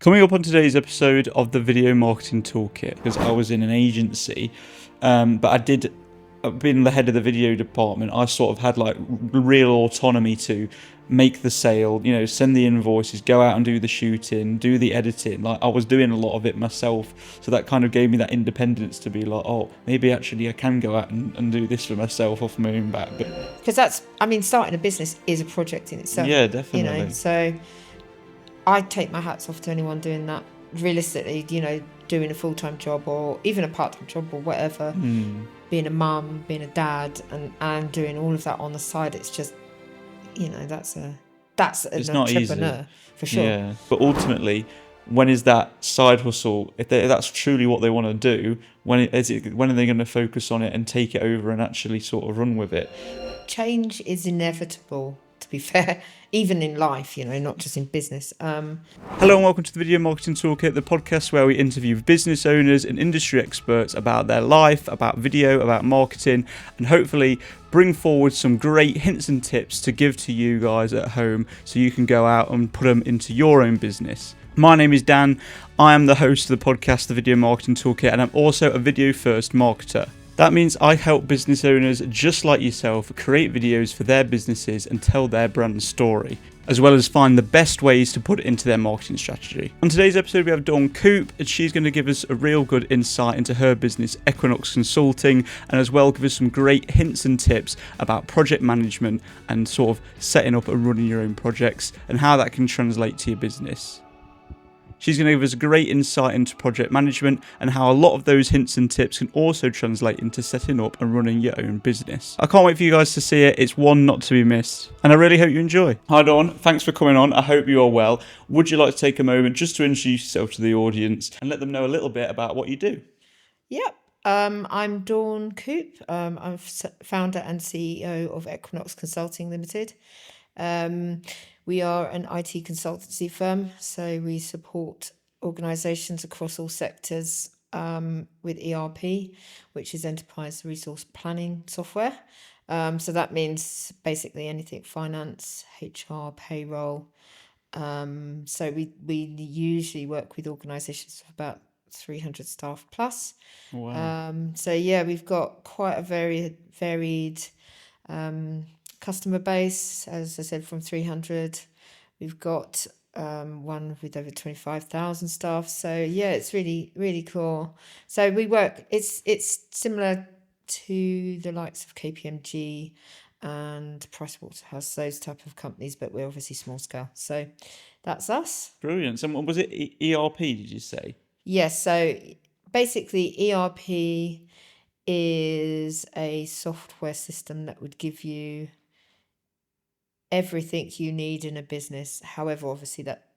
Coming up on today's episode of the Video Marketing Toolkit, because I was in an agency, but being the head of the video department, I sort of had like real autonomy to make the sale, send the invoices, go out and do the shooting, do the editing. Like I was doing a lot of it myself, so that kind of gave me that independence to be like, oh, maybe actually I can go out and do this for myself off my own back. Because starting a business is a project in itself. Yeah, definitely. So I take my hats off to anyone doing that. Realistically, doing a full-time job or even a part-time job or whatever, being a mum, being a dad, and doing all of that on the side, it's just, that's an entrepreneur for sure. Yeah, but ultimately, when is that side hustle? If that's truly what they want to do, when are they going to focus on it and take it over and actually sort of run with it? Change is inevitable, to be fair, even in life, not just in business. Hello and welcome to the Video Marketing Toolkit, the podcast where we interview business owners and industry experts about their life, about video, about marketing, and hopefully bring forward some great hints and tips to give to you guys at home so you can go out and put them into your own business. My name is Dan. I am the host of the podcast, the Video Marketing Toolkit, and I'm also a video first marketer. That means I help business owners just like yourself create videos for their businesses and tell their brand story, as well as find the best ways to put it into their marketing strategy. On today's episode, we have Dawn Coupe, and she's going to give us a real good insight into her business, Equinox Consulting, and as well give us some great hints and tips about project management and sort of setting up and running your own projects and how that can translate to your business. She's going to give us a great insight into project management and how a lot of those hints and tips can also translate into setting up and running your own business. I can't wait for you guys to see it. It's one not to be missed. And I really hope you enjoy. Hi Dawn, thanks for coming on. I hope you are well. Would you like to take a moment just to introduce yourself to the audience and let them know a little bit about what you do? Yep. I'm Dawn Coupe. I'm founder and CEO of Equinox Consulting Limited. We are an IT consultancy firm, so we support organisations across all sectors with ERP, which is Enterprise Resource Planning software. So that means basically anything finance, HR, payroll. So we usually work with organisations of about 300 staff plus. Wow. So yeah, we've got quite a varied customer base, as I said, from 300. We've got one with over 25,000 staff. So yeah, it's really, really cool. So we work, it's similar to the likes of KPMG and Pricewaterhouse, those type of companies, but we're obviously small scale. So that's us. Brilliant. So was it ERP, did you say? Yes. So basically ERP is a software system that would give you everything you need in a business. However, obviously that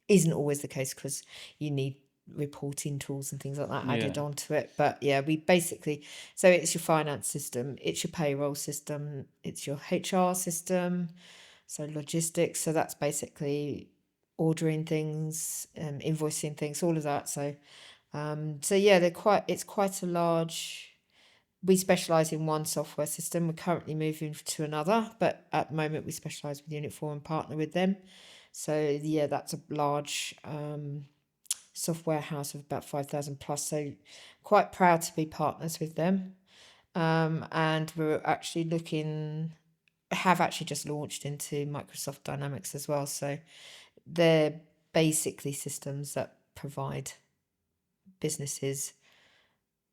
isn't always the case because you need reporting tools and things like that added onto it. But yeah, so it's your finance system, it's your payroll system, it's your HR system, so logistics. So that's basically ordering things, invoicing things, all of that. So yeah, it's quite a large. We specialise in one software system. We're currently moving to another, but at the moment we specialise with Unit4 and partner with them. So yeah, that's a large software house of about 5,000 plus. So quite proud to be partners with them. And we're actually have actually just launched into Microsoft Dynamics as well. So they're basically systems that provide businesses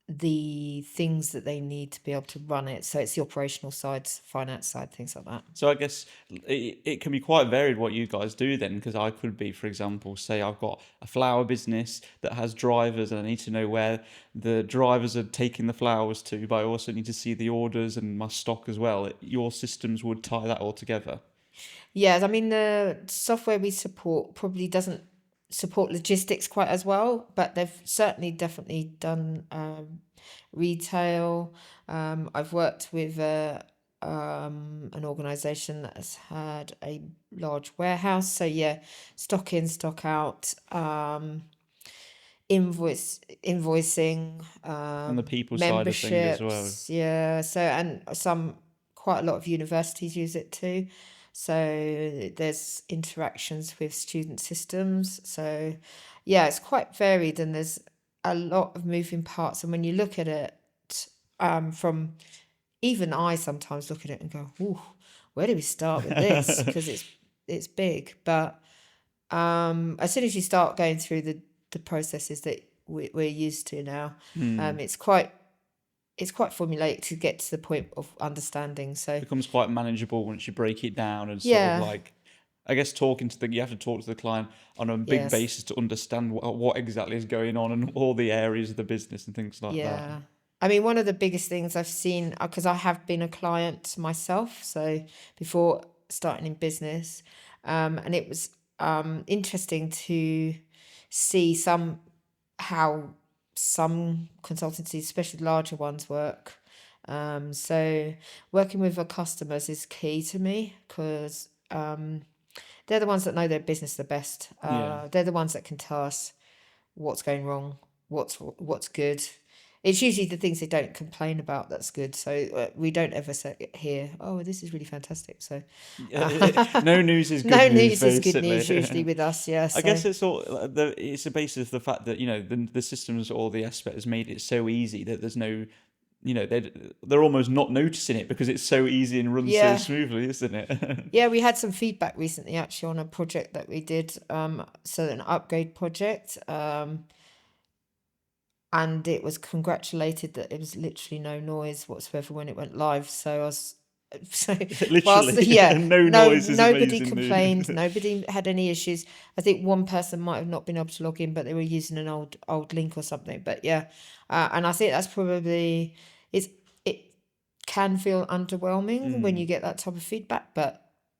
the things that they need to be able to run it. So it's the operational side, finance side, things like that. So I guess it can be quite varied what you guys do then, because I could be, for example, say I've got a flower business that has drivers and I need to know where the drivers are taking the flowers to, but I also need to see the orders and my stock as well. Your systems would tie that all together. Yeah, I mean, the software we support probably doesn't support logistics quite as well, but they've definitely done retail. I've worked with an organisation that has had a large warehouse. So yeah, stock in, stock out, invoicing, And the people side of things as well. Yeah, so and quite a lot of universities use it too. So there's interactions with student systems. So yeah, it's quite varied, and there's a lot of moving parts. And when you look at it, from even I sometimes look at it and go, "Ooh, where do we start with this?" Because it's big. But as soon as you start going through the processes that we're used to now, it's quite formulaic to get to the point of understanding. So It becomes quite manageable once you break it down and sort of yeah, like, I guess you have to talk to the client on a big yes, basis to understand what exactly is going on and all the areas of the business and things like that. yeah. I mean, one of the biggest things I've seen, because I have been a client myself, so before starting in business, and it was interesting to see how some consultancies, especially larger ones, work. So working with our customers is key to me, because they're the ones that know their business the best. Yeah. They're the ones that can tell us what's going wrong, what's good. It's usually the things they don't complain about that's good. So we don't ever hear, "Oh, this is really fantastic." So No news is good no news, news is good news basically. usually with us. Yeah. I guess So it's all it's a basis of the fact that the systems or the aspect has made it so easy that there's no, they're almost not noticing it because it's so easy and runs so yeah, smoothly, isn't it? yeah. We had some feedback recently actually on a project that we did. So an upgrade project. And it was congratulated that it was literally no noise whatsoever when it went live. So I was, so whilst Literally, yeah, no noise is nobody amazing complained, news. nobody had any issues. I think one person might have not been able to log in, but they were using an old link or something. But yeah, and I think that's probably it can feel underwhelming when you get that type of feedback, but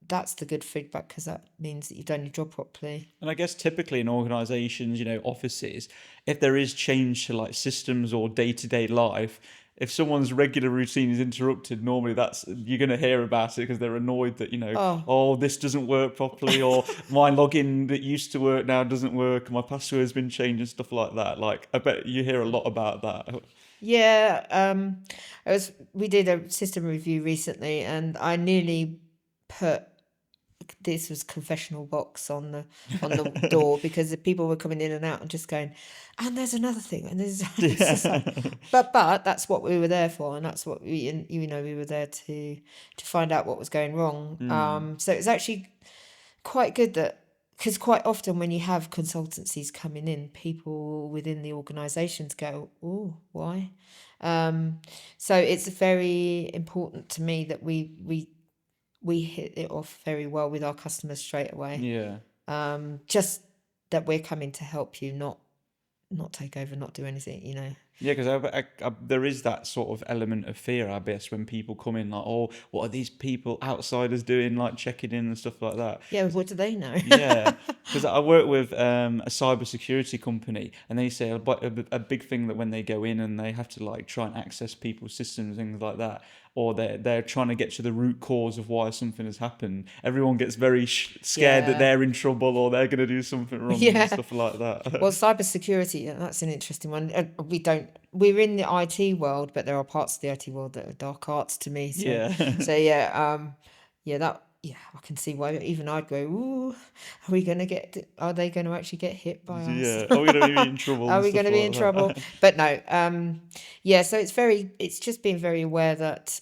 that's the good feedback, because that means that you've done your job properly. And I guess typically in organizations, offices, if there is change to like systems or day-to-day life, if someone's regular routine is interrupted, normally you're going to hear about it because they're annoyed that, Oh, oh, this doesn't work properly, or my login that used to work now doesn't work, my password's been changed and stuff like that. Like, I bet you hear a lot about that. yeah. We did a system review recently, and I nearly put this was confessional box on the door, because the people were coming in and out and just going, and there's another thing, and there's it's just like, but that's what we were there for, and that's what we were there to find out what was going wrong. So it's actually quite good that, because quite often when you have consultancies coming in, people within the organizations go, "Oh, why?" So it's very important to me that we hit it off very well with our customers straight away. Yeah. Just that we're coming to help you, not take over, not do anything. Yeah, because there is that sort of element of fear, I guess, when people come in like, oh, what are these people outsiders doing, like checking in and stuff like that. Yeah, what do they know? Yeah, because I work with a cybersecurity company, and they say a big thing that when they go in and they have to like try and access people's systems, things like that, or they're trying to get to the root cause of why something has happened. Everyone gets very scared that Yeah. they're in trouble or they're going to do something wrong Yeah. and stuff like that. Well, cybersecurity, that's an interesting one. We're in the IT world, but there are parts of the IT world that are dark arts to me. So, Yeah. I can see why even I'd go, ooh, are they going to actually get hit by us? Yeah. Are we going to be in trouble? Are and we stuff going to be like in that? trouble? But no, so it's just being very aware that,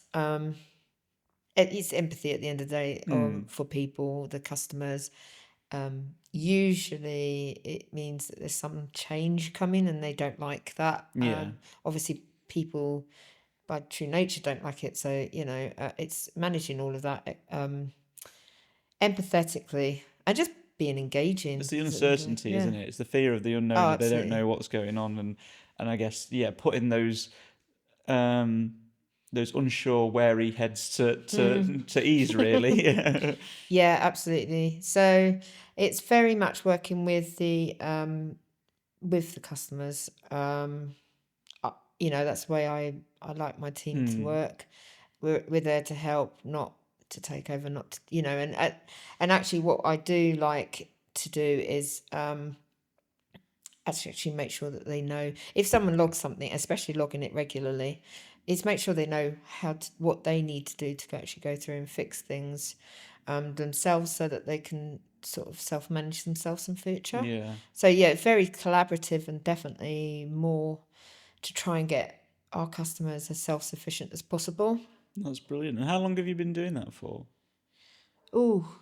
it's empathy at the end of the day, for people, the customers. Usually it means that there's some change coming and they don't like that. Yeah. Obviously people by true nature don't like it. So, it's managing all of that empathetically and just being engaging. It's the 'cause at the end of the day- uncertainty, yeah. isn't it? It's the fear of the unknown Oh, that they don't absolutely. know what's going on, and I guess putting those unsure, wary heads to ease really. Yeah, absolutely. So it's very much working with the customers. That's the way I like my team to work. We're there to help, not to take over, not to, and actually what I do like to do is actually make sure that they know if someone logs something, especially logging it regularly, is make sure they know what they need to do to actually go through and fix things themselves, so that they can sort of self-manage themselves in future. Yeah. So yeah, very collaborative, and definitely more to try and get our customers as self-sufficient as possible. That's brilliant. And how long have you been doing that for? Oh,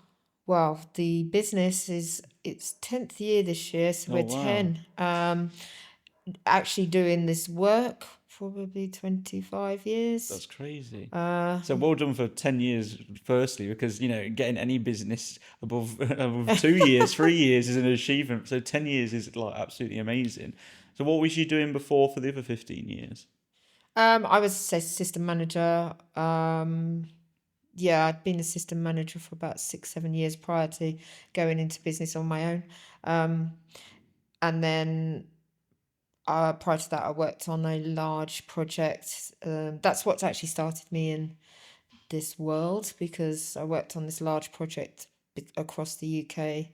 well, the business is its 10th year this year, so Oh, we're wow. 10. Actually doing this work probably 25 years. That's crazy. Uh, So well done for 10 years, firstly, because, getting any business above 2 years, 3 years is an achievement. So 10 years is like absolutely amazing. So what was you doing before for the other 15 years? I was a system manager. Yeah, I'd been a system manager for about 6, 7 years prior to going into business on my own. And then prior to that, I worked on a large project. That's what's actually started me in this world, because I worked on this large project across the UK,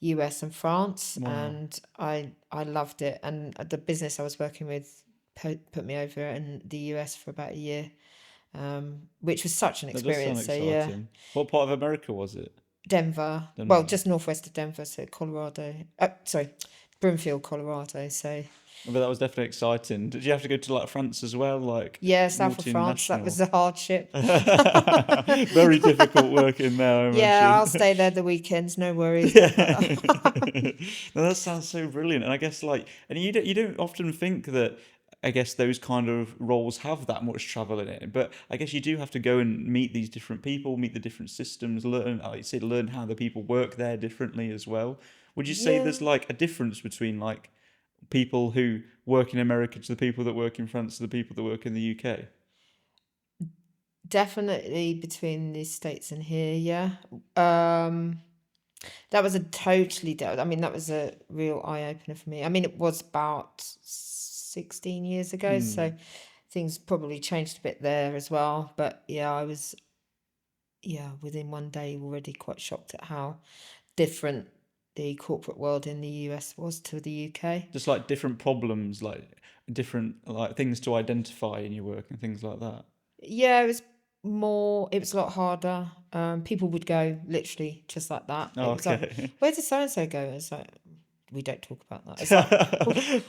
US, and France, Wow. and I loved it. And the business I was working with put me over in the US for about a year, which was such an That does sound experience. So yeah, exciting. What part of America was it? Denver, well, Denver. just northwest of Denver, so Colorado. Sorry, Broomfield, Colorado. So But that was definitely exciting. Did you have to go to like France as well? Like yeah, south of France. That was multinational? a hardship. Very difficult work in there, I Yeah, I'll imagine. stay there the weekends. No worries. Yeah. No, that sounds so brilliant. And I guess and you don't often think that, I guess, those kind of roles have that much travel in it. But I guess you do have to go and meet these different people, meet the different systems, learn, like you said, learn how the people work there differently as well. Would you say Yeah, there's like a difference between like people who work in America to the people that work in France to the people that work in the UK? definitely between the States and here. Yeah. That was a totally, I mean, that was a real eye opener for me. I mean, it was about 16 years ago, so Hmm. things probably changed a bit there as well. But yeah, I was, yeah, within one day already quite shocked at how different the corporate world in the US was to the UK. Just like different problems, like different like things to identify in your work and things like that. Yeah, it was a lot harder. People would go literally just like that. Oh, It was like, okay. where did so and so go? It's like, we don't talk about that. It's like,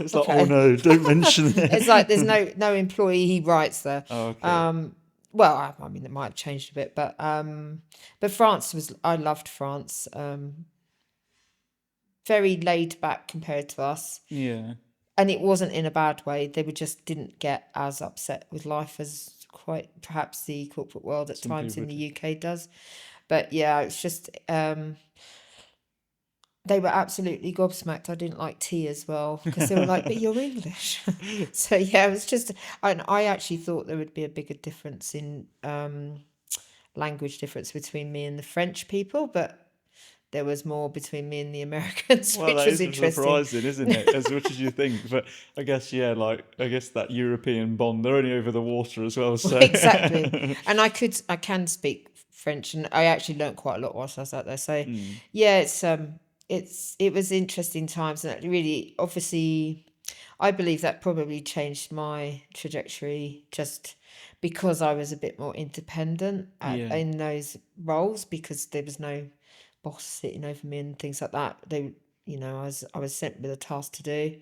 It's like, oh okay. no, don't mention It's like there's it. no employee rights there. Oh, okay. Well, I mean, it might have changed a bit, but France was, I loved France. Very laid back compared to us. Yeah. And it wasn't in a bad way. They just didn't get as upset with life as quite perhaps the corporate world at Some times in people the do. UK does. But yeah, it's just they were absolutely gobsmacked. I didn't like tea as well, because they were like, "But you're English." So yeah, it was just. And I actually thought there would be a bigger difference in language difference between me and the French people, but there was more between me and the Americans, Well, which that was is interesting. surprising, isn't it? As much as you think, but I guess yeah, like I guess that European bond, they're only over the water as well, so Exactly. And I can speak French, and I actually learnt quite a lot whilst I was out there. So Mm, yeah, it was interesting times, and it really, obviously, I believe that probably changed my trajectory, just because I was a bit more independent yeah. in those roles, because there was no boss sitting over me and things like that. I was sent with a task to do.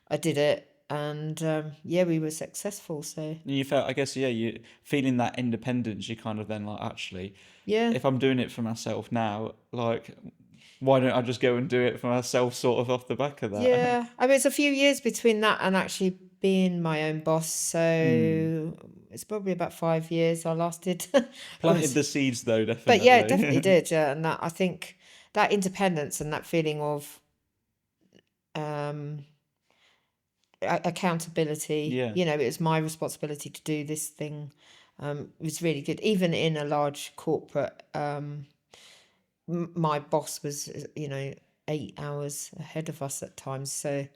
I did it, and yeah, we were successful. So And you felt, I guess, yeah, you feeling that independence. You kind of then like, actually, yeah. if I'm doing it for myself now, like, why don't I just go and do it for myself, sort of off the back of that? Yeah, I mean, it's a few years between that and actually being my own boss. Hmm. So it's probably about 5 years I lasted. I Planted was, the seeds though, but yeah, it definitely definitely. did. Yeah, and that, I think that independence and that feeling of um, accountability. Yeah. It was my responsibility to do this thing. It was really good, even in a large corporate. My boss was, 8 hours ahead of us at times. So,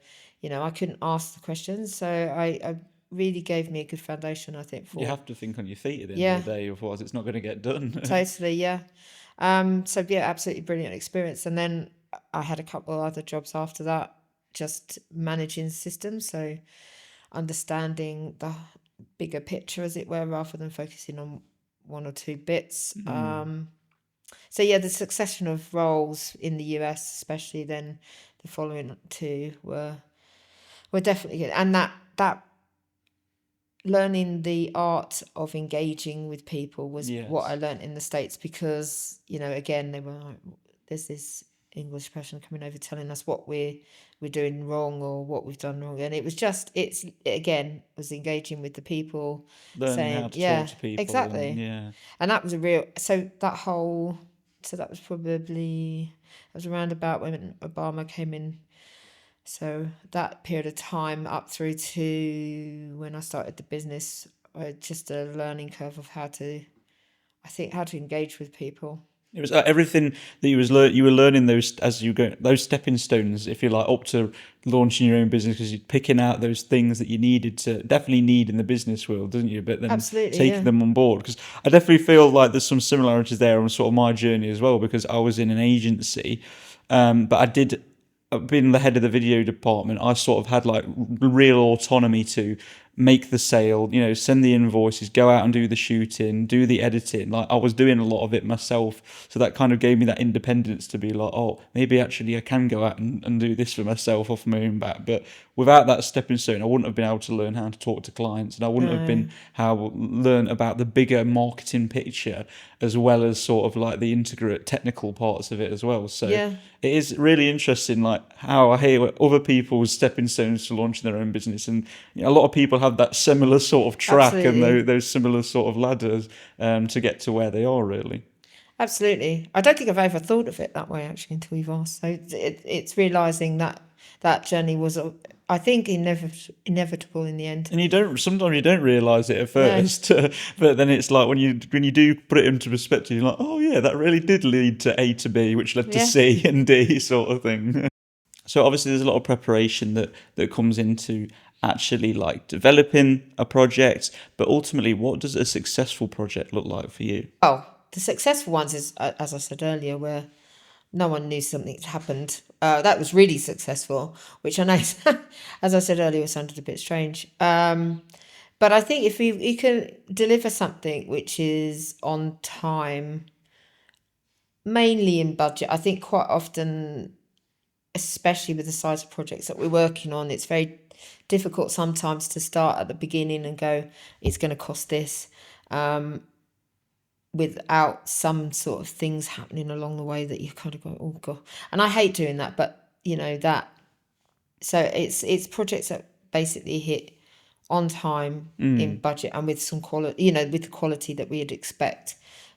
I couldn't ask the questions. So I really gave me a good foundation, I think, You for, have to think on your feet at the end of yeah, the day, otherwise it's not going to get done. totally. Yeah. So yeah, absolutely brilliant experience. And then I had a couple of other jobs after that, just managing systems. So understanding the bigger picture, as it were, rather than focusing on one or two bits. Hmm. So yeah, the succession of roles in the US, especially then the following two were definitely good, and that learning the art of engaging with people was what I Yes. learned in the States, because again, they were like, there's this English person coming over telling us what we're doing wrong or what we've done wrong, and it was just it's again was engaging with the people, Learning how saying to talk yeah, to people and exactly. And that was a real, so that was probably, it was around about when Obama came in, so that period of time up through to when I started the business, just a learning curve of how to engage with people. it was everything that you were learning those as you go, those stepping stones, if you like, up to launching your own business, because you're picking out those things that you needed to definitely need in the business world, doesn't you? But then Absolutely, taking yeah. them on board, because I definitely feel like there's some similarities there on sort of my journey as well, because I was in an agency, but being the head of the video department, I sort of had like real autonomy to make the sale, send the invoices, go out and do the shooting, do the editing. Like I was doing a lot of it myself. So that kind of gave me that independence to be like, oh, maybe actually I can go out and do this for myself off my own back. But without that stepping stone, I wouldn't have been able to learn how to talk to clients, and I wouldn't have No, been how learn about the bigger marketing picture, as well as sort of like the integrate technical parts of it as well. So yeah, it is really interesting, like how I hear other people's stepping stones to launching their own business, and a lot of people have that similar sort of track and absolutely. those similar sort of ladders to get to where they are. Really, Absolutely. I don't think I've ever thought of it that way actually until you've asked. So it's realizing that that journey was, I think, inevitable in the end. and sometimes you don't realize it at No, first, but then it's like when you do put it into perspective, you're like, oh yeah, that really did lead to A to B, which led to yeah. C and D, sort of thing. So obviously there's a lot of preparation that comes into actually like developing a project, but ultimately, what does a successful project look like for you? Oh, the successful ones is, as I said earlier, where no one knew something had happened. That was really successful, which I know, as I said earlier, sounded a bit strange. But I think if you can deliver something which is on time, mainly in budget, I think quite often, especially with the size of projects that we're working on, it's very difficult sometimes to start at the beginning and go, it's going to cost this, without some sort of things happening along the way that you kind of go, oh god. And I hate doing that, but that, so it's projects that basically hit on time, in budget, and with some quality, with the quality that we'd expect.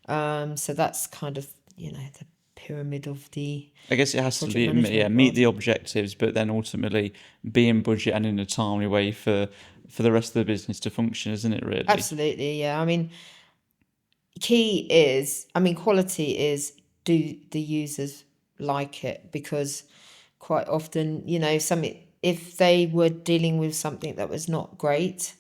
So that's kind of the pyramid of the I guess it has to project be, yeah, management meet world. the objectives, but then ultimately be in budget and in a timely way for the rest of the business to function, isn't it? Really. Absolutely, yeah. I mean, quality is, do the users like it? Because quite often, if they were dealing with something that was not great,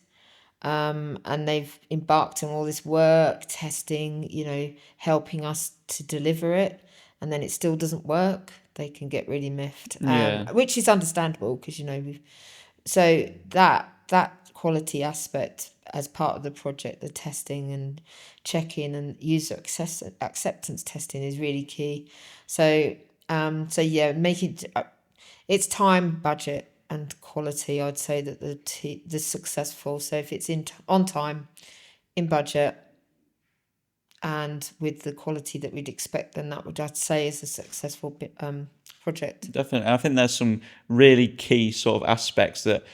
and they've embarked on all this work, testing, helping us to deliver it, and then it still doesn't work, they can get really miffed, Yeah, which is understandable because, so that quality aspect as part of the project, the testing and checking and user acceptance testing is really key. So yeah, making it's time, budget, and quality. I'd say that the successful. So if it's on time, in budget, and with the quality that we'd expect, then that would, I'd say, is a successful project. definitely. I think there's some really key sort of aspects that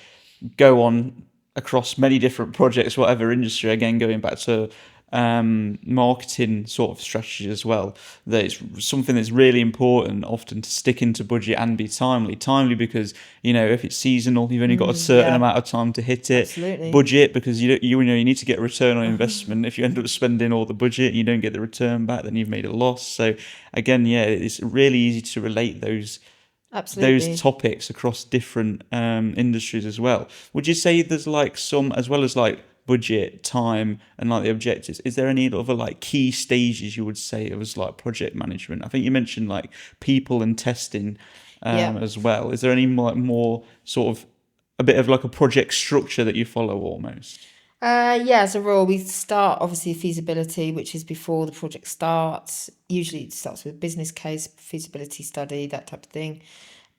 go on across many different projects, whatever industry. Again, going back to marketing sort of strategy as well. That it's something that's really important often to stick into budget and be timely. Timely because if it's seasonal, you've only got a certain Yeah, amount of time to hit it. absolutely. Budget because you need to get a return on investment. If you end up spending all the budget, you don't get the return back, then you've made a loss. So again, yeah, it's really easy to relate those Absolutely. topics across different industries as well. Would you say there's like some, as well as like budget, time, and like the objectives, is there any other like key stages you would say it was like project management? I think you mentioned like people and testing Yeah. as well. Is there any more sort of a bit of like a project structure that you follow almost? Yeah, as a rule, we start obviously feasibility, which is before the project starts. Usually it starts with business case, feasibility study, that type of thing.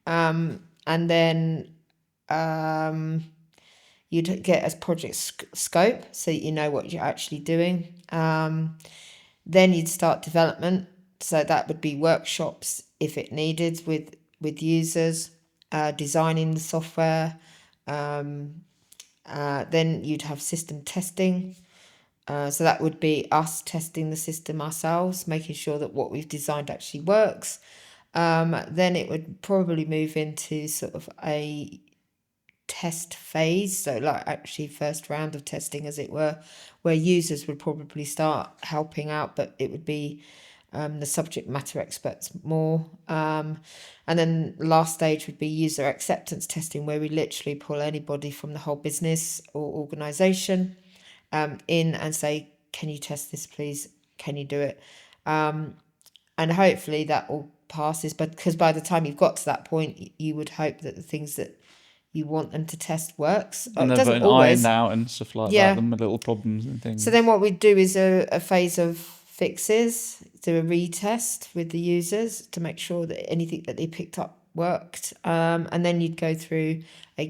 And then you'd get a project scope so that you know what you're actually doing. Then you'd start development. So that would be workshops if it needed with users, designing the software. Then you'd have system testing. So that would be us testing the system ourselves, making sure that what we've designed actually works. Then it would probably move into sort of a test phase, so like actually first round of testing, as it were, where users would probably start helping out, but it would be the subject matter experts more. And then last stage would be user acceptance testing, where we literally pull anybody from the whole business or organization in and say, can you test this, please? Can you do it? And hopefully that all passes. But because by the time you've got to that point, you would hope that the things that you want them to test works. And it they've doesn't been always. ironed out and stuff like Yeah. that, the little problems and things. So then what we do is a phase of fixes, do a retest with the users to make sure that anything that they picked up worked. And then you'd go through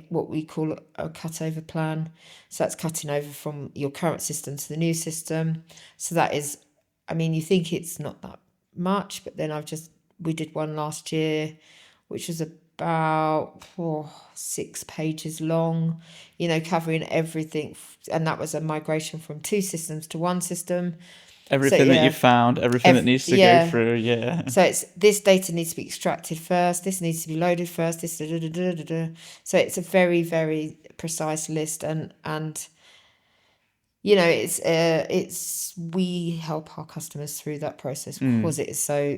what we call a cutover plan. So that's cutting over from your current system to the new system. So that is, I mean, you think it's not that much, but then we did one last year, which was about 6 pages long, covering everything. And that was a migration from 2 systems to 1 system. Everything that you found, everything that needs to go through, yeah. So it's this data needs to be extracted first, this needs to be loaded first, this So it's a very, very precise list, and it's we help our customers through that process because it is so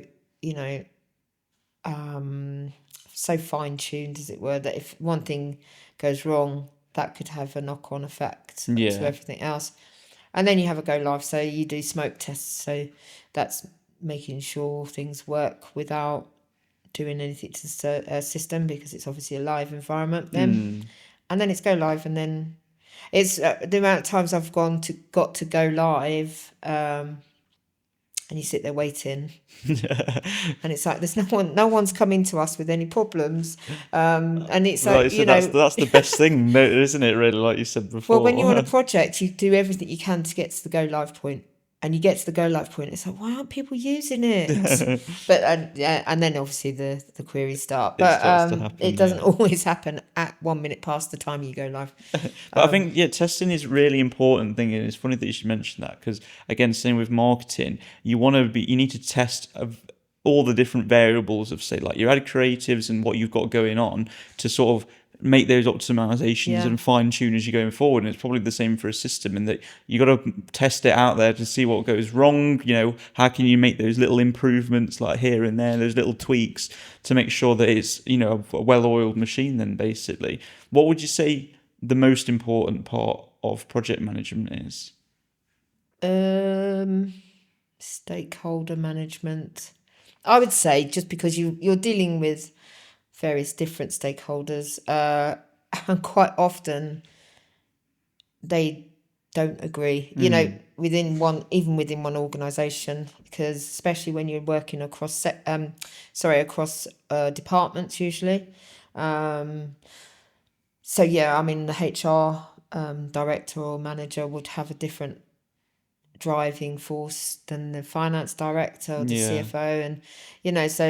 so fine-tuned, as it were, that if one thing goes wrong, that could have a knock-on effect to everything else. And then you have a go live, so you do smoke tests, so that's making sure things work without doing anything to the system, because it's obviously a live environment then. And then it's go live, and then it's the amount of times I've got to go live, and you sit there waiting, and it's like there's no one's coming to us with any problems, and it's like, that's the best thing, isn't it? Really, like you said before. Well, when you're on a project, you do everything you can to get to the go live point, and you get to the go live point, it's like, why aren't people using it? But and then obviously the queries start, but it doesn't always happen at 1 minute past the time you go live. But I think testing is a really important thing, and it's funny that you should mention that, because again, same with marketing, you need to test all the different variables of, say, like your ad creatives and what you've got going on, to sort of make those optimizations and fine tune as you're going forward. And it's probably the same for a system, in that you got to test it out there to see what goes wrong. How can you make those little improvements, like here and there, those little tweaks, to make sure that it's a well-oiled machine. Then basically, what would you say the most important part of project management is? Stakeholder management, I would say, just because you're dealing with various different stakeholders, and quite often they don't agree, within one organization, because especially when you're working across departments usually. So yeah, I mean, the HR director or manager would have a different driving force than the finance director or the CFO, and so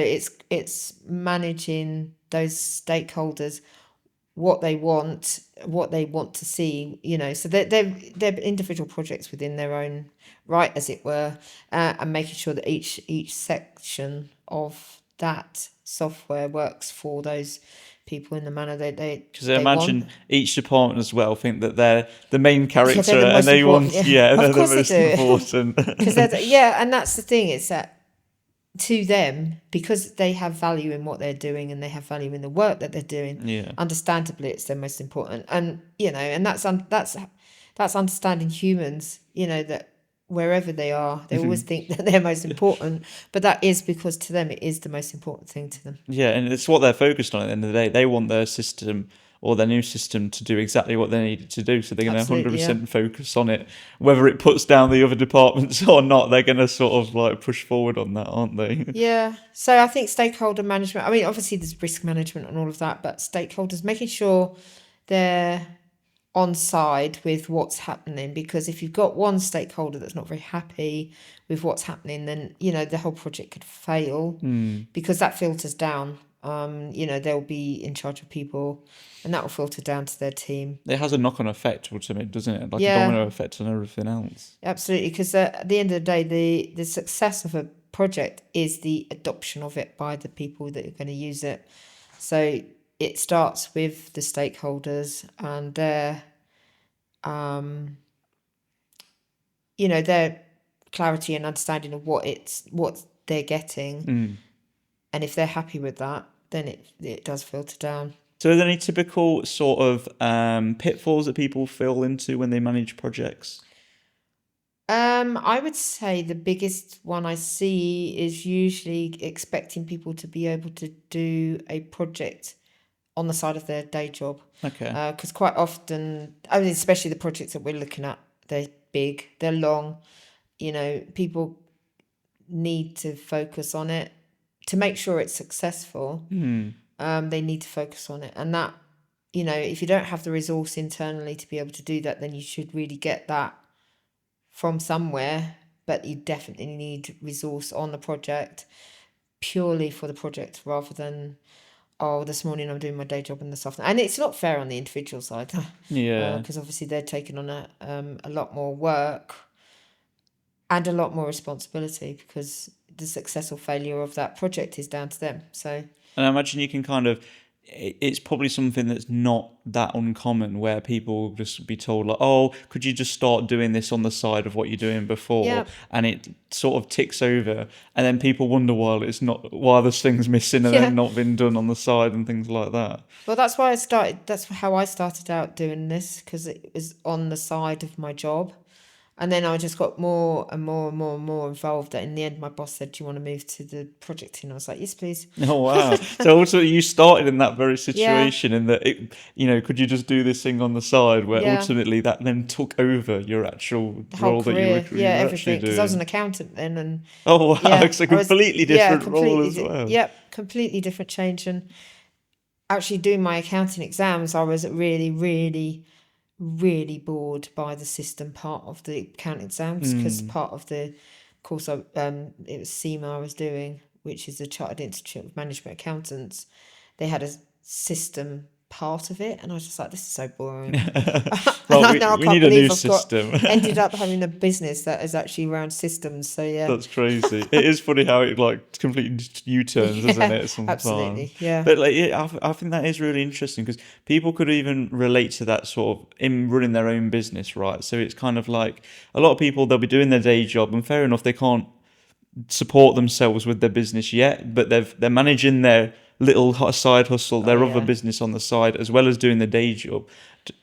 it's managing those stakeholders, what they want to see, so they're individual projects within their own right, as it were, and making sure that each section of that software works for those people in the manner they because I imagine want. Each department as well think that they're the main character, they're the and they want important, they're of the course most they do. important. Because and that's the thing, is that to them, because they have value in what they're doing and they have value in the work that they're doing, understandably it's their most important. And and that's understanding humans, that wherever they are, they always think that they're most important, but that is because to them it is the most important thing to them. And it's what they're focused on at the end of the day. They want their system or their new system to do exactly what they needed to do. So they're going to Absolutely, 100% focus on it, whether it puts down the other departments or not. They're going to sort of like push forward on that, aren't they? Yeah. So I think stakeholder management, I mean, obviously there's risk management and all of that, but stakeholders, making sure they're on side with what's happening, because if you've got one stakeholder that's not very happy with what's happening, then, you know, the whole project could fail because that filters down. You know, they'll be in charge of people and that will filter down to their team. It has a knock-on effect ultimately, doesn't it? Like a Yeah. domino effect on everything else. Absolutely, because at the end of the day, the success of a project is the adoption of it by the people that are going to use it. So it starts with the stakeholders and their, you know, their clarity and understanding of what they're getting, and if they're happy with that, then it does filter down. So are there any typical sort of pitfalls that people fall into when they manage projects? I would say the biggest one I see is usually expecting people to be able to do a project on the side of their day job. Okay. Because quite often, I mean, especially the projects that we're looking at, they're big, they're long. You know, people need to focus on it to make sure it's successful. They need to focus on it, and that, you know, if you don't have the resource internally to be able to do that, then you should really get that from somewhere, but you definitely need resource on the project purely for the project rather than, oh, this morning I'm doing my day job and this afternoon. And it's not fair on the individual side. Yeah. Because obviously they're taking on a lot more work and a lot more responsibility, because the success or failure of that project is down to them. So, And I imagine you can kind of, it's probably something that's not that uncommon where people will just be told like, oh, could you just start doing this on the side of what you're doing before? Yeah. And it sort of ticks over, and then people wonder why there's things missing and Yeah. they've not been done on the side and things like that. well, that's how I started out doing this, because it was on the side of my job. And then I just got more and more and more and more involved. That in the end, my boss said, "Do you want to move to the project team?" I was like, "Yes, please." Oh wow! So ultimately, you started in that very situation, in that could you just do this thing on the side? Where Yeah. ultimately that then took over your actual The whole role career, that you were actually everything. Because I was doing. an accountant then, and Oh wow! yeah, It's a completely different role as well. Yep, completely different change. And actually doing my accounting exams, I was really, really, really bored by the system part of the accounting exams, because part of the course it was CIMA I was doing, which is the Chartered Institute of Management Accountants. They had a system part of it, and I was just like, this is so boring. Well, And I we can't need a new believe system. ended up having a business that is actually around systems. So yeah. That's crazy. It is funny how it like completely U-turns, isn't it? Sometimes. Absolutely, yeah. But like, I think that is really interesting, because people could even relate to that sort of in running their own business, right? So it's kind of like a lot of people, they'll be doing their day job, and fair enough, they can't support themselves with their business yet, but they're managing their little side hustle, their other business on the side, as well as doing the day job.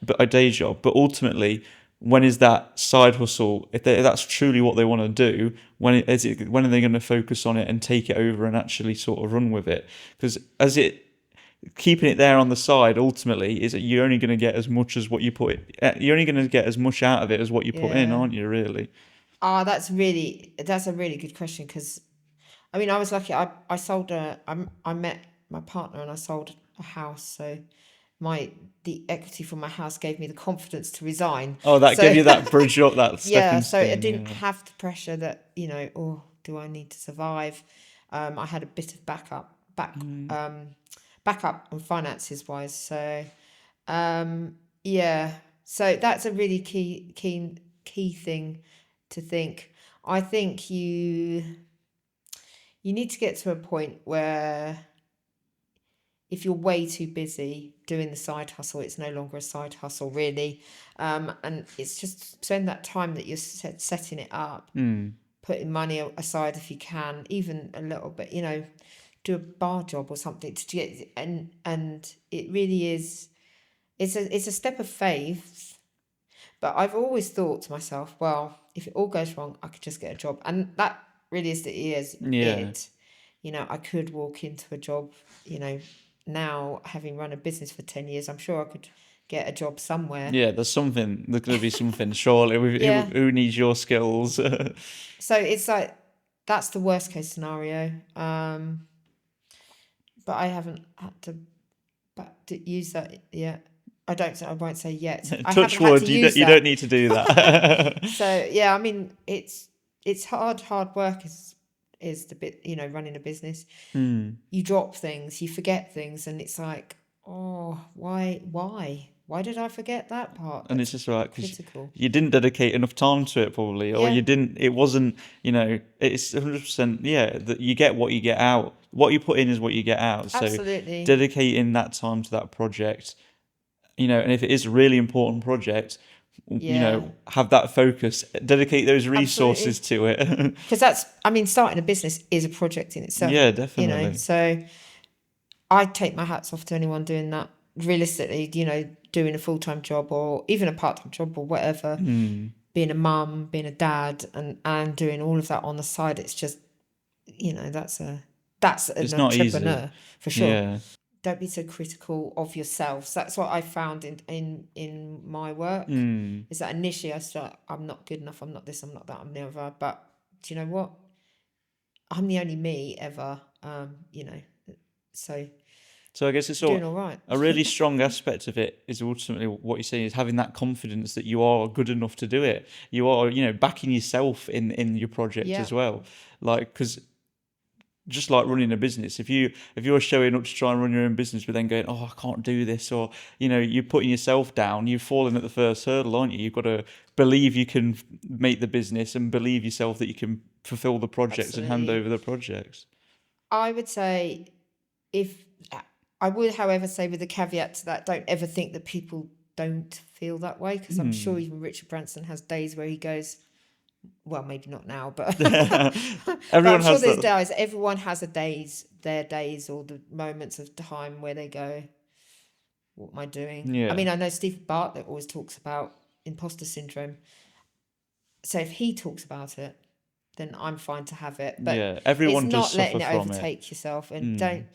But ultimately, when is that side hustle? If that's truly what they want to do, when are they going to focus on it and take it over and actually sort of run with it? Because keeping it there on the side ultimately is that you're only going to get as much as what you put. You're only going to get as much out of it as what you put in, Yeah. aren't you? Really? That's a really good question, because I mean, I was lucky. I sold I met my partner and I sold a house, so the equity from my house gave me the confidence to resign. Oh, that So gave you that bridge up, that stepping yeah, so I stone. didn't Yeah. have the pressure that, you know, oh, do I need to survive? I had a bit of backup on finances wise. So yeah, so that's a really key thing to think. I think you need to get to a point where if you're way too busy doing the side hustle, it's no longer a side hustle really. And it's just spend that time that you're setting it up, putting money aside if you can, even a little bit, you know, do a bar job or something to get, and it really is, it's a step of faith. But I've always thought to myself, well, if it all goes wrong, I could just get a job. And that realistically is Yeah. it. You know, I could walk into a job, you know, now, having run a business for 10 years, I'm sure I could get a job somewhere. Yeah, there's going to be something, surely. Yeah. Who needs your skills? So it's like, that's the worst case scenario. But I haven't had to use that yet. I won't say yet. I Touch haven't had wood, to you use you that. don't need to do that. So yeah, I mean, it's hard work is the bit, running a business. You drop things, you forget things, and it's like, oh, why did I forget that part? And it's just right, because critical. you didn't dedicate enough time to it, probably, or it wasn't, it's 100%, that you get what you get out. What you put in is what you get out. So Absolutely. dedicating that time to that project, and if it is a really important project, have that focus, dedicate those resources to it. Because starting a business is a project in itself. Yeah, definitely. So I take my hats off to anyone doing that. Realistically, doing a full-time job or even a part-time job or whatever, being a mum, being a dad, and doing all of that on the side, it's just, that's an entrepreneur for sure. Yeah. Don't be so critical of yourselves. That's what I found in my work. Is that initially I'm not good enough, I'm not this, I'm not that, I'm the other. But do you know what? I'm the only me ever. So I guess it's doing all right. A really strong aspect of it is ultimately what you're saying is having that confidence that you are good enough to do it. You are, backing yourself in your project as well. Like, because just like running a business, if you're showing up to try and run your own business, but then going, oh, I can't do this, or you're putting yourself down, you're falling at the first hurdle, aren't you? You've got to believe you can make the business and believe yourself that you can fulfill the projects and hand over the projects. I would say I would, however, say with a caveat to that, don't ever think that people don't feel that way, because I'm sure even Richard Branson has days where he goes, well, maybe not now, but everyone has there's days. Everyone has their days or the moments of time where they go, what am I doing? Yeah. I mean, I know Steve Bartlett always talks about imposter syndrome. So if he talks about it, then I'm fine to have it. But everyone it's does not letting suffer it from overtake yourself, and don't,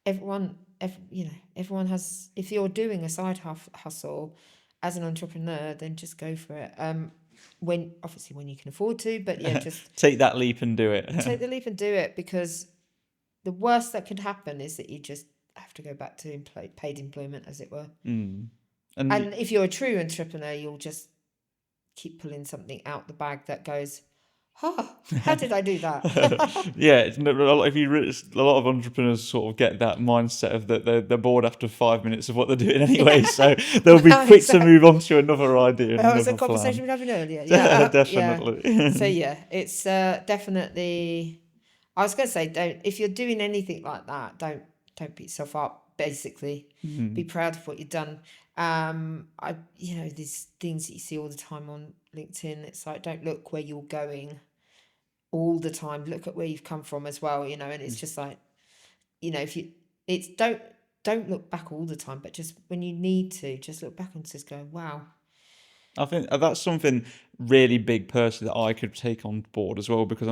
everyone has, if you're doing a side hustle as an entrepreneur, then just go for it. When you can afford to, but just take that leap and do it. Take the leap and do it, because the worst that could happen is that you just have to go back to paid employment, as it were. And if you're a true entrepreneur, you'll just keep pulling something out the bag that goes, how did I do that? A lot of entrepreneurs sort of get that mindset of that they're bored after 5 minutes of what they're doing anyway, so they'll be quick to move on to another idea. That was a conversation we were having earlier. Definitely. Yeah. So it's definitely. I was going to say, if you're doing anything like that, don't beat yourself up. Basically, be proud of what you've done. These things that you see all the time on LinkedIn. It's like, don't look where you're going all the time, look at where you've come from as well, and it's just like, don't look back all the time, but just when you need to, just look back and just go, wow. I think that's something really big personally that I could take on board as well, because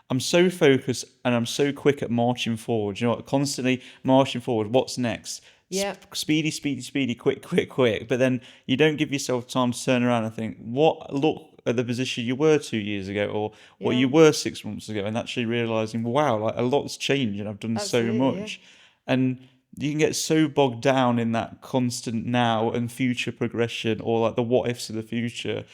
I'm so focused and I'm so quick at marching forward, constantly marching forward. What's next? Speedy, quick. But then you don't give yourself time to turn around and think, look at the position you were 2 years ago, or what you were 6 months ago, and actually realizing, wow, like a lot's changed and I've done so much. And you can get so bogged down in that constant now and future progression, or like the what ifs of the future.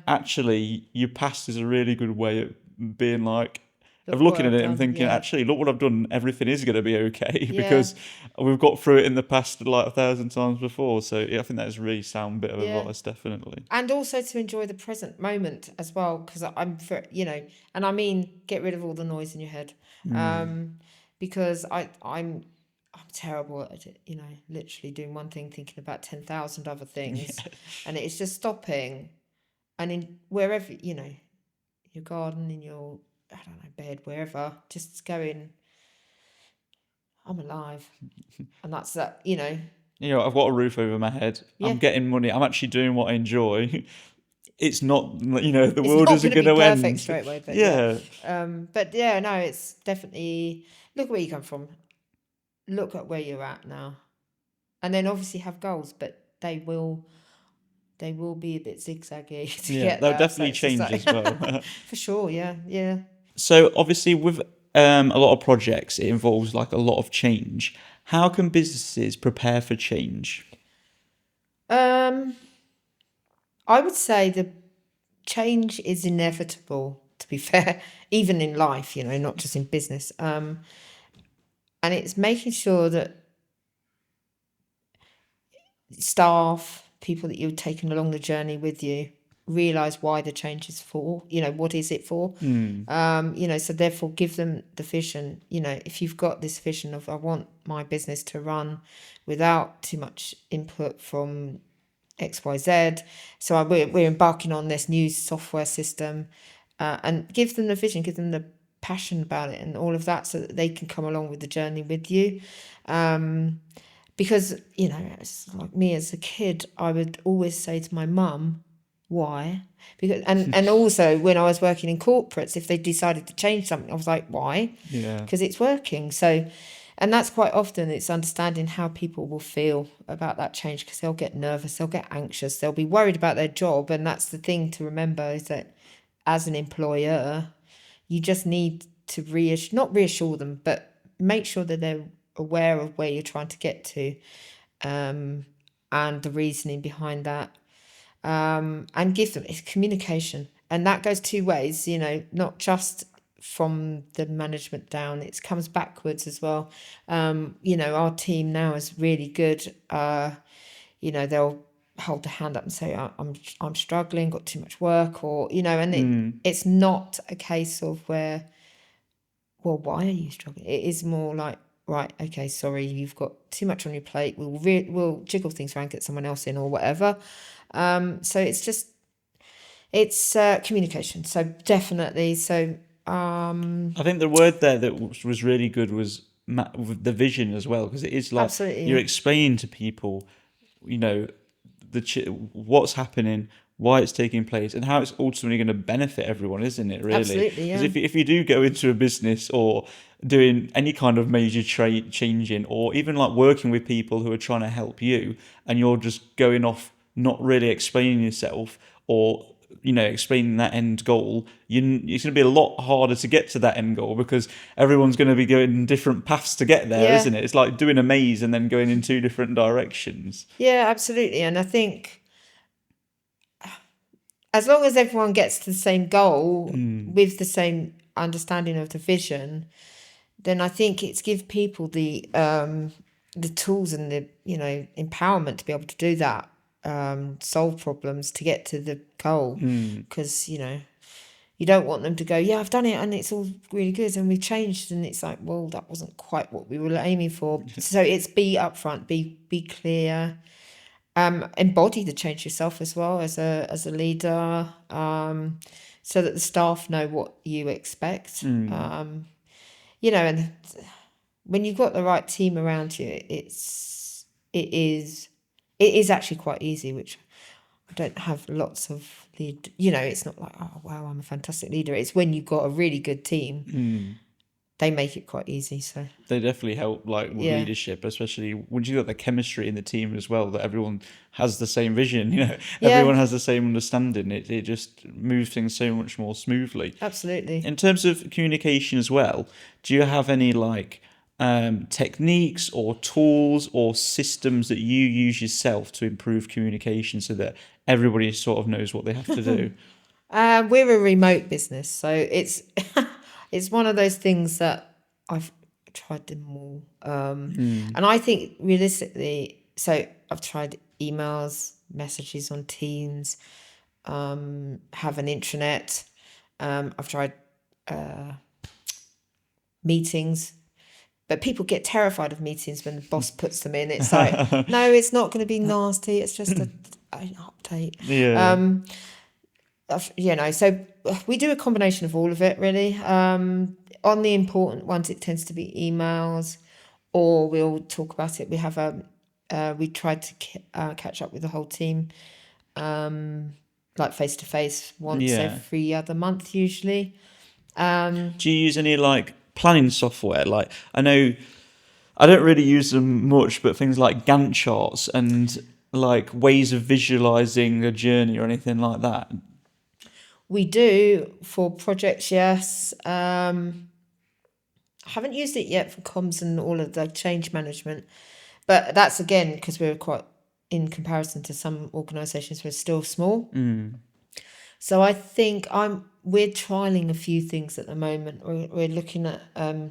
Actually, your past is a really good way of being like, of looking at it and thinking, actually, look what I've done. Everything is going to be okay because we've got through it in the past like 1,000 times before. So I think that is a really sound bit of advice, definitely. And also to enjoy the present moment as well, because and I mean, get rid of all the noise in your head, because I'm terrible at it. Literally doing one thing, thinking about 10,000 other things, and it's just stopping, and in wherever your garden, in your bed, wherever, just going, I'm alive. And that's that, I've got a roof over my head. I'm getting money. I'm actually doing what I enjoy. It's not, the world isn't going to end. Perfect straight away, but no, it's definitely, look where you come from. look at where you're at now, and then obviously have goals, but they will be a bit zigzaggy to Yeah, get they'll there. So definitely it's just change like as well. for sure, yeah. So obviously with a lot of projects, it involves like a lot of change. How can businesses prepare for change? Um, I would say the change is inevitable. To be fair, even in life, not just in business. And it's making sure that staff, people that you're taking along the journey with you, realize why the change is for, what is it for. So therefore give them the vision. If you've got this vision of, I want my business to run without too much input from XYZ, so we're embarking on this new software system, and give them the vision, give them the passion about it and all of that, so that they can come along with the journey with you. Because it's like me as a kid, I would always say to my mum, why? Because and also when I was working in corporates, if they decided to change something, I was like, why? Yeah. Because it's working. So, and that's quite often, it's understanding how people will feel about that change, because they'll get nervous, they'll get anxious, they'll be worried about their job. And that's the thing to remember, is that as an employer, you just need to not reassure them, but make sure that they're aware of where you're trying to get to, and the reasoning behind that, and give them, it's communication, and that goes two ways, not just from the management down, it comes backwards as well. Our team now is really good. They'll hold the hand up and say, I'm struggling, got too much work, or it's not a case of where, well, why are you struggling? It is more like, right, okay, sorry, you've got too much on your plate. We'll jiggle things around, get someone else in or whatever. So it's communication. So definitely. So I think the word there that was really good was the vision as well, because it is like absolutely, you're yeah. explaining to people, what's happening, why it's taking place, and how it's ultimately going to benefit everyone, isn't it? Really, Absolutely, yeah. Because if you do go into a business or doing any kind of major changing, or even like working with people who are trying to help you, and you're just going off not really explaining yourself, or explaining that end goal, it's going to be a lot harder to get to that end goal, because everyone's going to be going different paths to get there, Yeah. isn't it? It's like doing a maze and then going in two different directions. Yeah, absolutely. And I think as long as everyone gets to the same goal with the same understanding of the vision, then I think it's give people the tools and the empowerment to be able to do that, solve problems to get to the goal. Because you don't want them to go, yeah, I've done it and it's all really good and we've changed, and it's like, well, that wasn't quite what we were aiming for. So it's be upfront, be clear, embody the change yourself as well as a leader, so that the staff know what you expect. And when you've got the right team around you, it is actually quite easy, which I don't have lots of lead. It's not like, oh wow, I'm a fantastic leader. It's when you've got a really good team, they make it quite easy. So they definitely help, like with leadership, especially when you got the chemistry in the team as well, that everyone has the same vision, everyone has the same understanding. It just moves things so much more smoothly. Absolutely. In terms of communication as well, do you have any techniques or tools or systems that you use yourself to improve communication, so that everybody sort of knows what they have to do? We're a remote business, so it's it's one of those things that I've tried them all, and I think realistically, so I've tried emails, messages on Teams, have an intranet, I've tried meetings. But people get terrified of meetings when the boss puts them in. It's like, no, it's not going to be nasty. It's just an update. So we do a combination of all of it, really. On the important ones, it tends to be emails, or we'll talk about it. We have we try to catch up with the whole team, like face to face once every other month, usually. Do you use any planning software? Like, I know I don't really use them much, but things like Gantt charts and like ways of visualizing a journey or anything like that. We do for projects, yes. I haven't used it yet for comms and all of the change management, but that's again because we're quite, in comparison to some organisations, we're still small. So I think we're trialing a few things at the moment. We're looking at a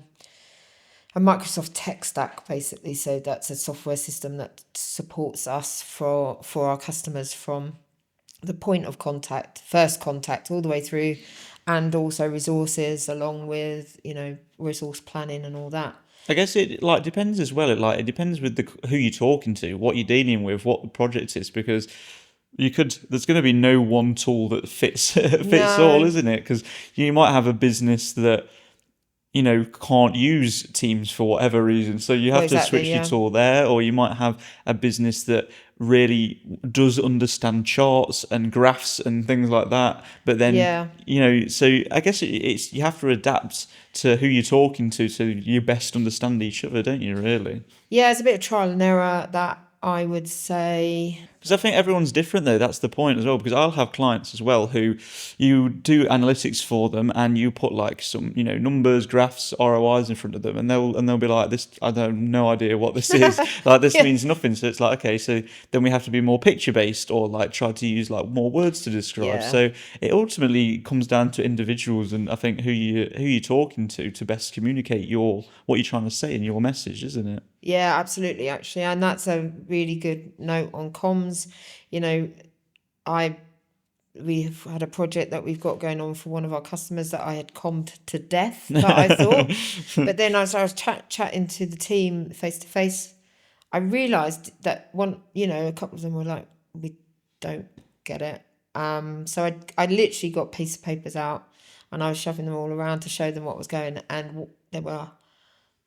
Microsoft tech stack, basically. So that's a software system that supports us for our customers from the point of contact, first contact, all the way through, and also resources along with, resource planning and all that. I guess it like depends as well. It depends with who you're talking to, what you're dealing with, what the project is, because there's going to be no one tool that fits all, No. isn't it? Because you might have a business that can't use Teams for whatever reason, so you have to switch your tool there. Or you might have a business that really does understand charts and graphs and things like that, but then so I guess it's you have to adapt to who you're talking to so you best understand each other, don't you, really? Yeah, it's a bit of trial and error, that I would say. Because I think everyone's different, though. That's the point as well. Because I'll have clients as well who you do analytics for them, and you put like some, numbers, graphs, ROIs in front of them, and they'll be like, "This, I have no idea what this is. Like this means nothing." So it's like, okay, so then we have to be more picture based, or like try to use like more words to describe. So it ultimately comes down to individuals, and I think who you're talking to best communicate what you're trying to say in your message, isn't it? Yeah, absolutely, actually. And that's a really good note on comms. We've had a project that we've got going on for one of our customers that I had commed to death, that I thought. But then as I was chatting to the team face to face, I realised that a couple of them were like, we don't get it. So I literally got piece of papers out and I was shoving them all around to show them what was going, and they were...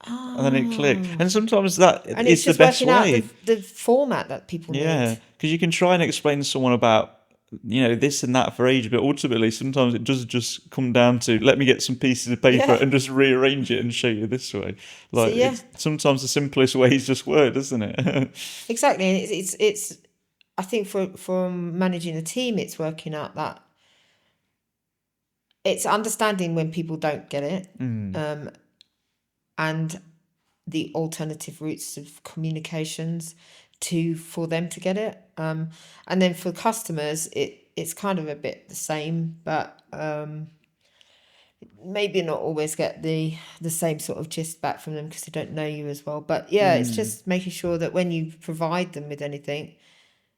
And then it clicked. And sometimes that and is it's just the best working way. out the format that people need. Because you can try and explain to someone about, this and that for ages, but ultimately sometimes it does just come down to, let me get some pieces of paper and just rearrange it and show you this way. Sometimes the simplest way is just word, isn't it? Exactly. And it's I think for managing a team, it's working out that it's understanding when people don't get it. And the alternative routes of communications for them to get it. And then for customers, it's kind of a bit the same, but maybe not always get the same sort of gist back from them because they don't know you as well. But it's just making sure that when you provide them with anything,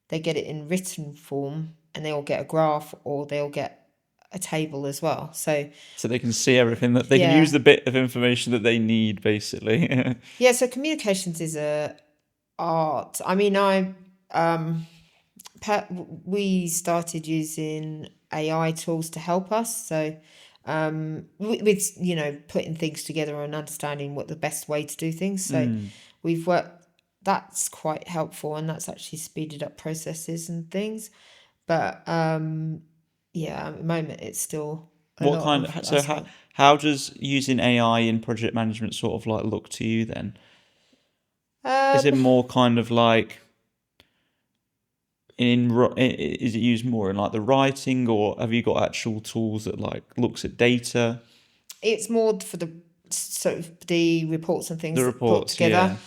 they get it in written form, and they'll get a graph or they'll get a table as well, so they can see everything, that they can use the bit of information that they need, basically. So communications is a art. I mean, we started using AI tools to help us, so with putting things together and understanding what the best way to do things, so we've worked, that's quite helpful, and that's actually speeded up processes and things, but at the moment it's still how does using AI in project management sort of like look to you then? Is it more kind of like is it used more in like the writing, or have you got actual tools that like looks at data? It's more for the sort of the reports and things, the reports, put together,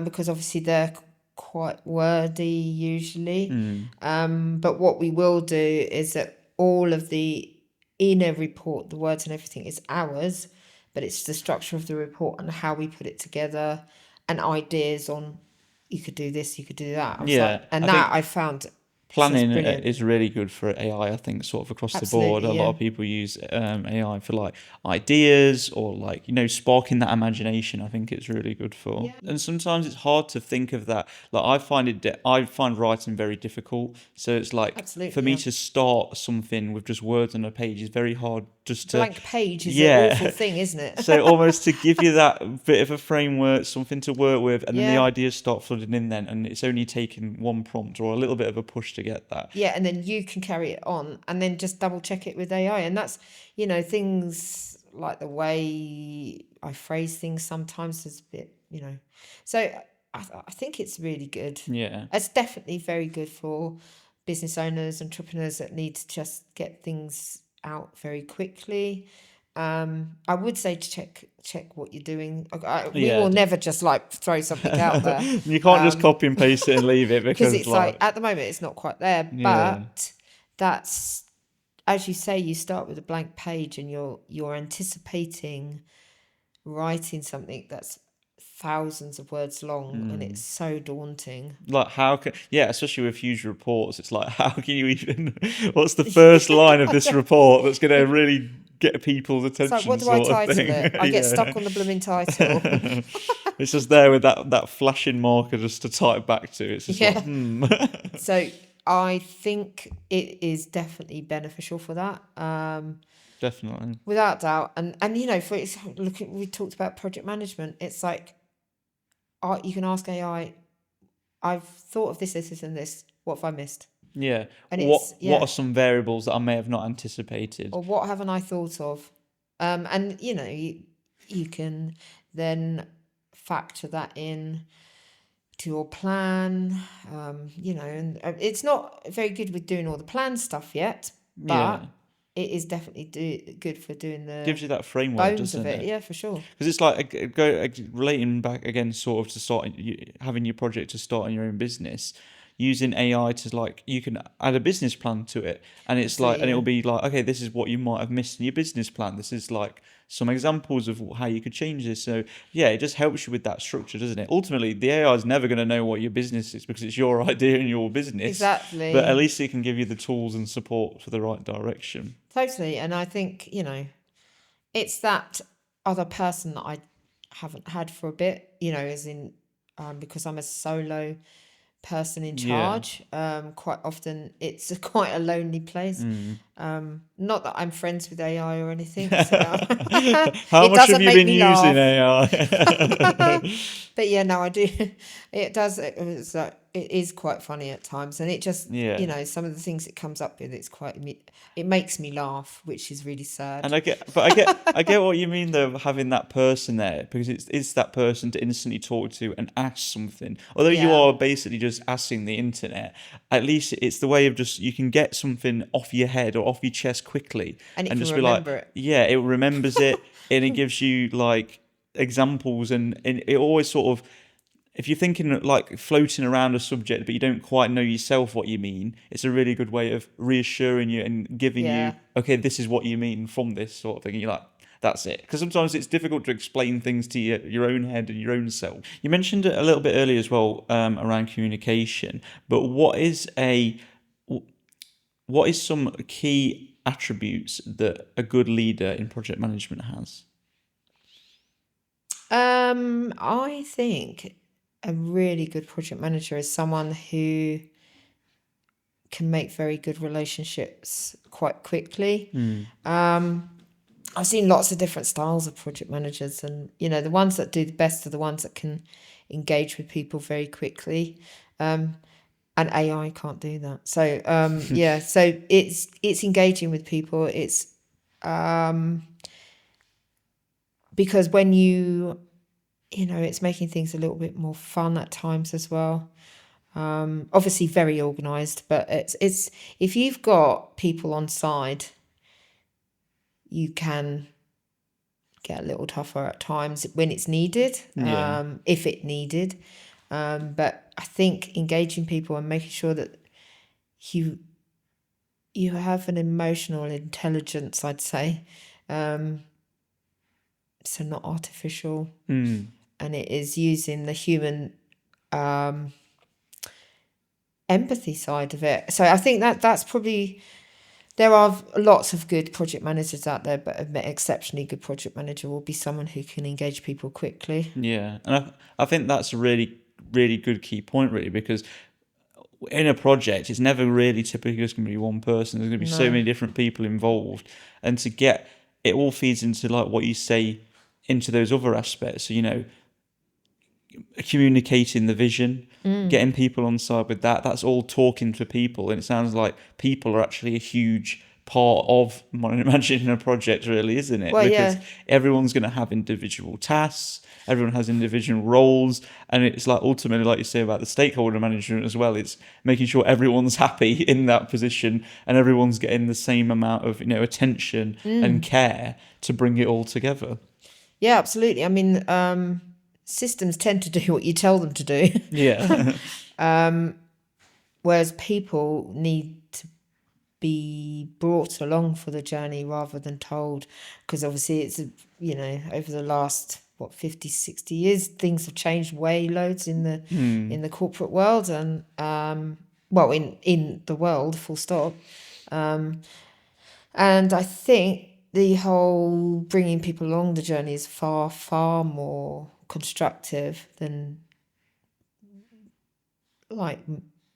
because obviously they're quite wordy usually. But what we will do is that all of the inner report, the words and everything, is ours, but it's the structure of the report and how we put it together and ideas on, you could do this, you could do that. I found planning is really good for AI, I think, sort of across the board. A lot of people use AI for like ideas or like, sparking that imagination. I think it's really good for. Yeah. And sometimes it's hard to think of that. Like I find writing very difficult. So it's like for me to start something with just words on a page is very hard. Just to blank page is an awful thing, isn't it? So almost to give you that bit of a framework, something to work with, and then the ideas start flooding in then, and it's only taking one prompt or a little bit of a push to get that. Yeah, and then you can carry it on and then just double check it with AI. And that's, things like the way I phrase things sometimes is a bit you know. So I think it's really good. Yeah. It's definitely very good for business owners, entrepreneurs that need to just get things out very quickly. I would say to check what you're doing. We Yeah. will never just like throw something out there. You can't just copy and paste it and leave it because because it's like at the moment it's not quite there. yeah. But that's, as you say, you start with a blank page and you're anticipating writing something that's thousands of words long, and it's so daunting. Like how can especially with huge reports, it's like how can you even what's the first line of this report that's going to really get people's attention? It's like, what do I sort of title thing. it? I get stuck on the blooming title. It's just there with that flashing marker just to type back to. It's just Yeah. like So I think it is definitely beneficial for that. Definitely. Without doubt. And you know, for look, we talked about project management. It's like, you can ask AI, I've thought of this, and this. What have I missed? Yeah. And What are some variables that I may have not anticipated? Or what haven't I thought of? And you know, you can then factor that in to your plan. You know, and it's not very good with doing all the plan stuff yet, but it is definitely good for doing the gives you that framework, bones doesn't of it. it? Yeah, for sure. Because it's like relating back again, sort of to having your project to start on your own business, using AI to like you can add a business plan to it, and it's like, and it'll be like, okay, this is what you might have missed in your business plan. This is like some examples of how you could change this. So yeah, it just helps you with that structure, doesn't it? Ultimately, the AI is never going to know what your business is because it's your idea and your business. Exactly. But at least it can give you the tools and support for the right direction. Totally. And I think, you know, it's that other person that I haven't had for a bit, you know, as in because I'm a solo person in charge. Quite often it's quite a lonely place. Not that I'm friends with AI or anything. So How much have you been using AI? But yeah, no, I do. It does. It is quite funny at times, and it just, you know, some of the things it comes up with, it makes me laugh, which is really sad. And I get what you mean though, having that person there, because it's that person to instantly talk to and ask something. Although you are basically just asking the internet, at least it's the way of just, you can get something off your head or off your chest quickly, and just be like, it remembers it, and it gives you like examples, and it always sort of, if you're thinking like floating around a subject but you don't quite know yourself what you mean, it's a really good way of reassuring you and giving you, okay, this is what you mean from this sort of thing. And you're like, that's it. Because sometimes it's difficult to explain things to your own head and your own self. You mentioned it a little bit earlier as well, around communication, but what is some key attributes that a good leader in project management has? I think a really good project manager is someone who can make very good relationships quite quickly. I've seen lots of different styles of project managers, and you know, the ones that do the best are the ones that can engage with people very quickly. And AI can't do that. So so it's engaging with people. It's because when you know, it's making things a little bit more fun at times as well. Obviously very organized, but it's if you've got people on side, you can get a little tougher at times when it's needed, if it needed. But I think engaging people and making sure that you have an emotional intelligence, I'd say, so not artificial, and it is using the human empathy side of it. So I think that's probably, there are lots of good project managers out there, but an exceptionally good project manager will be someone who can engage people quickly. Yeah, and I think that's a really, really good key point, really, because in a project, it's never really typically just going to be one person. There's going to be so many different people involved, and to get it all feeds into like what you say into those other aspects. So, you know, communicating the vision, getting people on side with that. That's all talking to people, and it sounds like people are actually a huge part of managing a project, really, isn't it? Well, Because yeah. everyone's going to have individual tasks, everyone has individual roles, and it's like ultimately, like you say about the stakeholder management as well, it's making sure everyone's happy in that position and everyone's getting the same amount of, you know, attention and care to bring it all together. Yeah, absolutely. I mean, systems tend to do what you tell them to do. Yeah. Whereas people need to be brought along for the journey rather than told, because obviously it's, you know, over the last 50, 60 years, things have changed way loads in the corporate world, and well, in the world, full stop. And I think the whole bringing people along the journey is far, far more constructive than like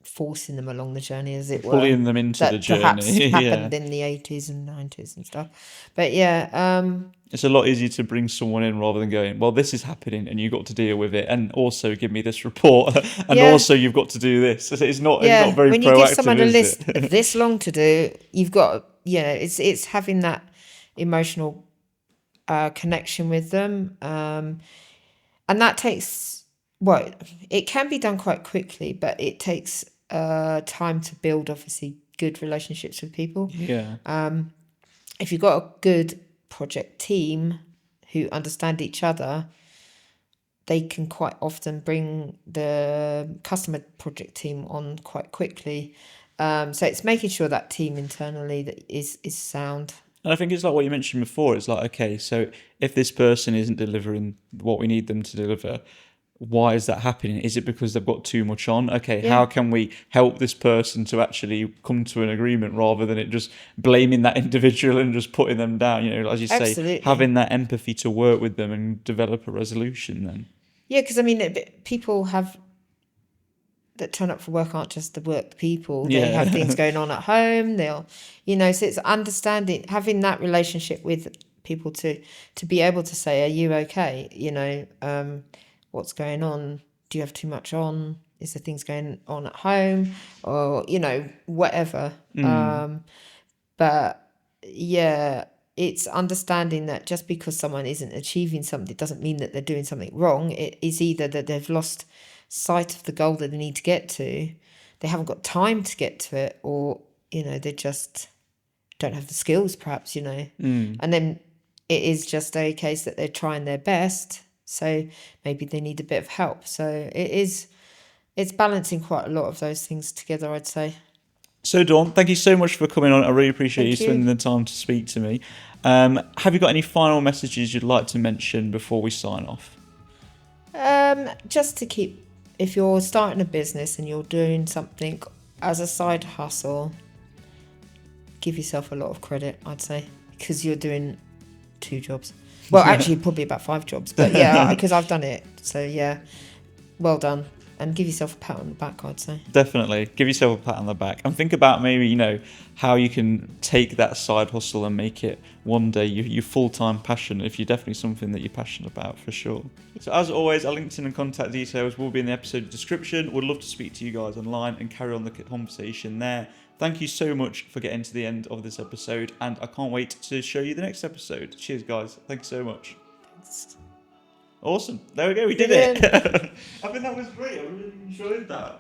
forcing them along the journey, as it were, Pulling them into the that perhaps journey. happened in the 80s and 90s and stuff. But yeah, It's a lot easier to bring someone in rather than going, well, this is happening and you've got to deal with it, and also give me this report, and Yeah. also you've got to do this. It's not yeah, very when you give proactive, someone a is list it? of this long to do, you've got, you know, it's having that emotional connection with them, and that takes, well, it can be done quite quickly, but it takes time to build, obviously, good relationships with people. Yeah. If you've got a good project team who understand each other, they can quite often bring the customer project team on quite quickly. So it's making sure that team internally that is sound. And I think it's like what you mentioned before. It's like, okay, so if this person isn't delivering what we need them to deliver, why is that happening? Is it because they've got too much on? Okay, Yeah. how can we help this person to actually come to an agreement rather than it just blaming that individual and just putting them down? You know, as you say, Absolutely. having that empathy to work with them and develop a resolution then. Yeah, because I mean, people that turn up for work aren't just the work people. They Yeah. have things going on at home. They'll, you know, so it's understanding, having that relationship with people to be able to say, are you okay? You know, what's going on? Do you have too much on? Is there things going on at home? Or, you know, whatever. But yeah, it's understanding that just because someone isn't achieving something, it doesn't mean that they're doing something wrong. It is either that they've lost sight of the goal that they need to get to, they haven't got time to get to it, or, you know, they just don't have the skills, perhaps, you know. And then it is just a case that they're trying their best, so maybe they need a bit of help. So it's balancing quite a lot of those things together, I'd say. So, Dawn, thank you so much for coming on. I really appreciate you Thank you. spending the time to speak to me. Have you got any final messages you'd like to mention before we sign off? Just to keep, if you're starting a business and you're doing something as a side hustle, give yourself a lot of credit, I'd say, because you're doing 2 jobs. Well, actually, probably about 5 jobs, but yeah, because I've done it. So yeah, well done. And give yourself a pat on the back, I'd say. Definitely. Give yourself a pat on the back and think about maybe, you know, how you can take that side hustle and make it one day your full-time passion, if you're definitely something that you're passionate about, for sure. So as always, our LinkedIn and contact details will be in the episode description. Would love to speak to you guys online and carry on the conversation there. Thank you so much for getting to the end of this episode, and I can't wait to show you the next episode. Cheers, guys. Thanks so much. Thanks. Awesome. There we go. We did it. I think that was great. I really enjoyed that.